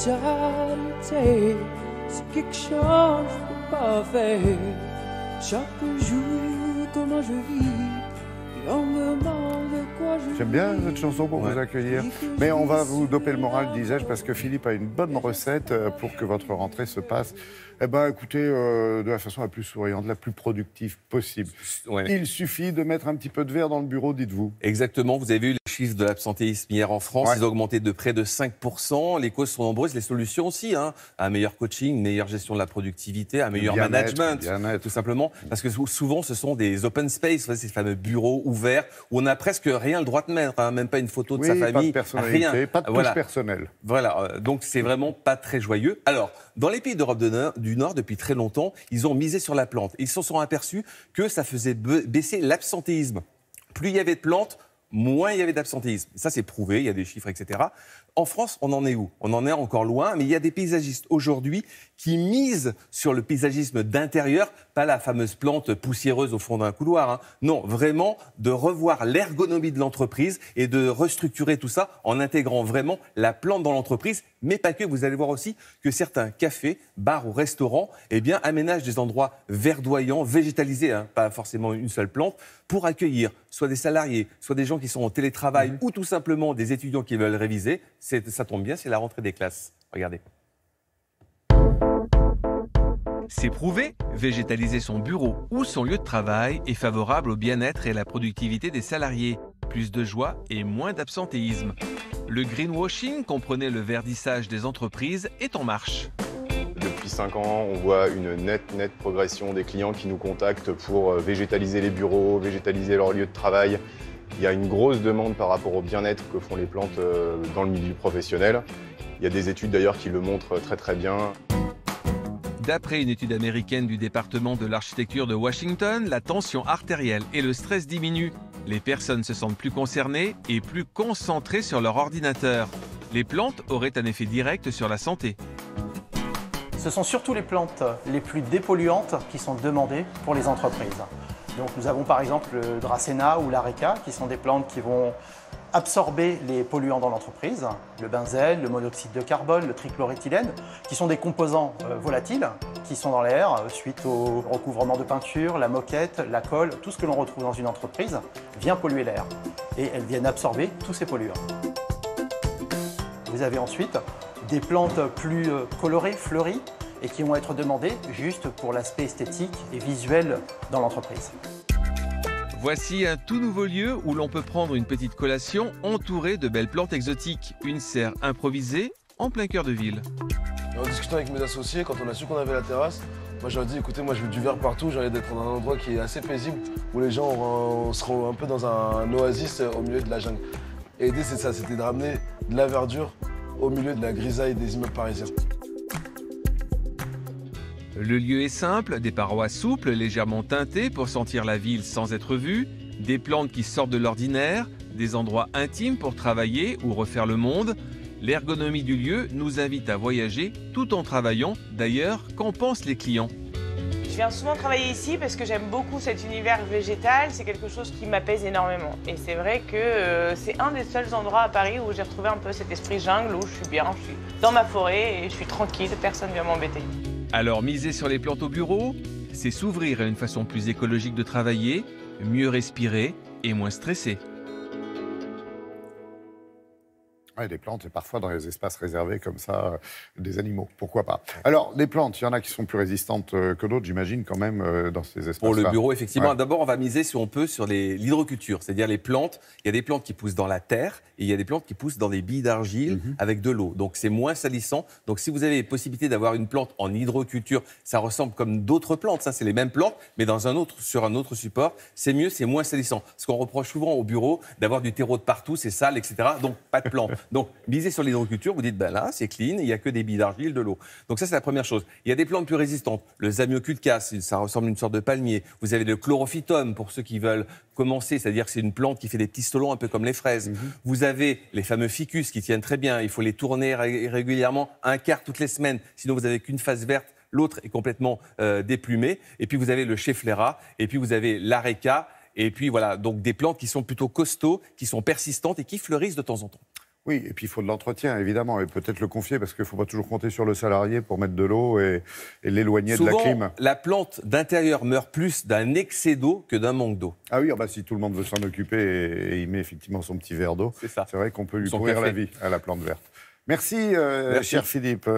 spécialité, c'est quelque chose de parfait. Chaque jour, comment je vis, et on me demande de quoi je J'aime bien vis. cette chanson pour vous accueillir. Mais on va vous doper le moral, disais-je, parce que Philippe a une bonne recette pour que votre rentrée se passe, eh ben, écoutez, de la façon la plus souriante, la plus productive possible. Ouais. Il suffit de mettre un petit peu de verre dans le bureau, dites-vous. Exactement, vous avez vu les chiffres de l'absentéisme hier en France, Ouais. ils ont augmenté de près de 5%. Les causes sont nombreuses, les solutions aussi, hein. Un meilleur coaching, une meilleure gestion de la productivité, un meilleur management, tout simplement. Parce que souvent, ce sont des open space, ces fameux bureaux ouverts où on n'a presque rien le droit de mettre, hein, même pas une photo de sa famille, pas de personnalité, rien. pas de touche personnelle. Voilà, donc c'est vraiment pas très joyeux. Alors, dans les pays d'Europe du Nord, depuis très longtemps, ils ont misé sur la plante. Ils se sont aperçus que ça faisait baisser l'absentéisme. Plus il y avait de plantes, moins il y avait d'absentéisme. Ça, c'est prouvé, il y a des chiffres, etc. En France, on en est où? On en est encore loin, mais il y a des paysagistes aujourd'hui qui misent sur le paysagisme d'intérieur, pas la fameuse plante poussiéreuse au fond d'un couloir. Hein. Non, vraiment de revoir l'ergonomie de l'entreprise et de restructurer tout ça en intégrant vraiment la plante dans l'entreprise, mais pas que. Vous allez voir aussi que certains cafés, bars ou restaurants aménagent des endroits verdoyants, végétalisés, hein, pas forcément une seule plante, pour accueillir soit des salariés, soit des gens qui sont en télétravail ou tout simplement des étudiants qui veulent réviser. Ça tombe bien, c'est la rentrée des classes. Regardez. C'est prouvé, végétaliser son bureau ou son lieu de travail est favorable au bien-être et à la productivité des salariés. Plus de joie et moins d'absentéisme. Le greenwashing, comprenez le verdissage des entreprises, est en marche. Depuis 5 ans, on voit une nette progression des clients qui nous contactent pour végétaliser les bureaux, végétaliser leur lieu de travail. Il y a une grosse demande par rapport au bien-être que font les plantes dans le milieu professionnel. Il y a des études d'ailleurs qui le montrent très bien. D'après une étude américaine du département de l'architecture de Washington, la tension artérielle et le stress diminuent. Les personnes se sentent plus concernées et plus concentrées sur leur ordinateur. Les plantes auraient un effet direct sur la santé. Ce sont surtout les plantes les plus dépolluantes qui sont demandées pour les entreprises. Donc nous avons par exemple le Dracena ou l'Areca qui sont des plantes qui vont absorber les polluants dans l'entreprise, le benzène, le monoxyde de carbone, le trichloréthylène, qui sont des composants volatiles qui sont dans l'air suite au recouvrement de peinture, la moquette, la colle, tout ce que l'on retrouve dans une entreprise vient polluer l'air et elles viennent absorber tous ces polluants. Vous avez ensuite des plantes plus colorées, fleuries, et qui vont être demandées juste pour l'aspect esthétique et visuel dans l'entreprise. Voici un tout nouveau lieu où l'on peut prendre une petite collation entourée de belles plantes exotiques. Une serre improvisée en plein cœur de ville. En discutant avec mes associés, quand on a su qu'on avait la terrasse, moi je leur ai dit écoutez, moi je veux du verre partout, j'ai envie d'être dans un endroit qui est assez paisible, où les gens seront un peu dans un oasis au milieu de la jungle. Et l'idée c'est ça, c'était de ramener de la verdure au milieu de la grisaille des immeubles parisiens. Le lieu est simple, des parois souples, légèrement teintées pour sentir la ville sans être vue, des plantes qui sortent de l'ordinaire, des endroits intimes pour travailler ou refaire le monde. L'ergonomie du lieu nous invite à voyager tout en travaillant. D'ailleurs, qu'en pensent les clients ? Je viens souvent travailler ici parce que j'aime beaucoup cet univers végétal, c'est quelque chose qui m'apaise énormément. Et c'est vrai que c'est un des seuls endroits à Paris où j'ai retrouvé un peu cet esprit jungle, où je suis bien, je suis dans ma forêt et je suis tranquille, personne ne vient m'embêter. Alors miser sur les plantes au bureau, c'est s'ouvrir à une façon plus écologique de travailler, mieux respirer et moins stresser. Ouais, des plantes, et parfois dans les espaces réservés comme ça, des animaux, pourquoi pas. Alors, des plantes, il y en a qui sont plus résistantes que d'autres, j'imagine, quand même, dans ces espaces-là. Pour le bureau, effectivement. Ouais. D'abord, on va miser, si on peut, sur l'hydroculture, c'est-à-dire les plantes. Il y a des plantes qui poussent dans la terre et il y a des plantes qui poussent dans des billes d'argile avec de l'eau. Donc, c'est moins salissant. Donc, si vous avez la possibilité d'avoir une plante en hydroculture, ça ressemble comme d'autres plantes. Ça, c'est les mêmes plantes, mais sur un autre support. C'est mieux, c'est moins salissant. Ce qu'on reproche souvent au bureau, d'avoir du terreau de partout, c'est sale, etc. Donc, pas de plantes. Donc, misez sur l'hydroculture, vous dites, ben là, c'est clean, il n'y a que des billes d'argile, de l'eau. Donc ça, c'est la première chose. Il y a des plantes plus résistantes. Le Zamioculcas, ça ressemble à une sorte de palmier. Vous avez le Chlorophytum, pour ceux qui veulent commencer, c'est-à-dire que c'est une plante qui fait des petits stolons un peu comme les fraises. Vous avez les fameux ficus qui tiennent très bien. Il faut les tourner régulièrement, un quart toutes les semaines. Sinon, vous n'avez qu'une face verte. L'autre est complètement déplumée. Et puis, vous avez le Schefflera. Et puis, vous avez l'Areca. Et puis, voilà, donc des plantes qui sont plutôt costauds, qui sont persistantes et qui fleurissent de temps en temps. Oui, et puis il faut de l'entretien, évidemment, et peut-être le confier, parce qu'il ne faut pas toujours compter sur le salarié pour mettre de l'eau et l'éloigner de la clim. Souvent, la plante d'intérieur meurt plus d'un excès d'eau que d'un manque d'eau. Ah oui, bah, si tout le monde veut s'en occuper et il met effectivement son petit verre d'eau, c'est vrai qu'on peut lui pourrir la vie à la plante verte. Merci, cher Philippe.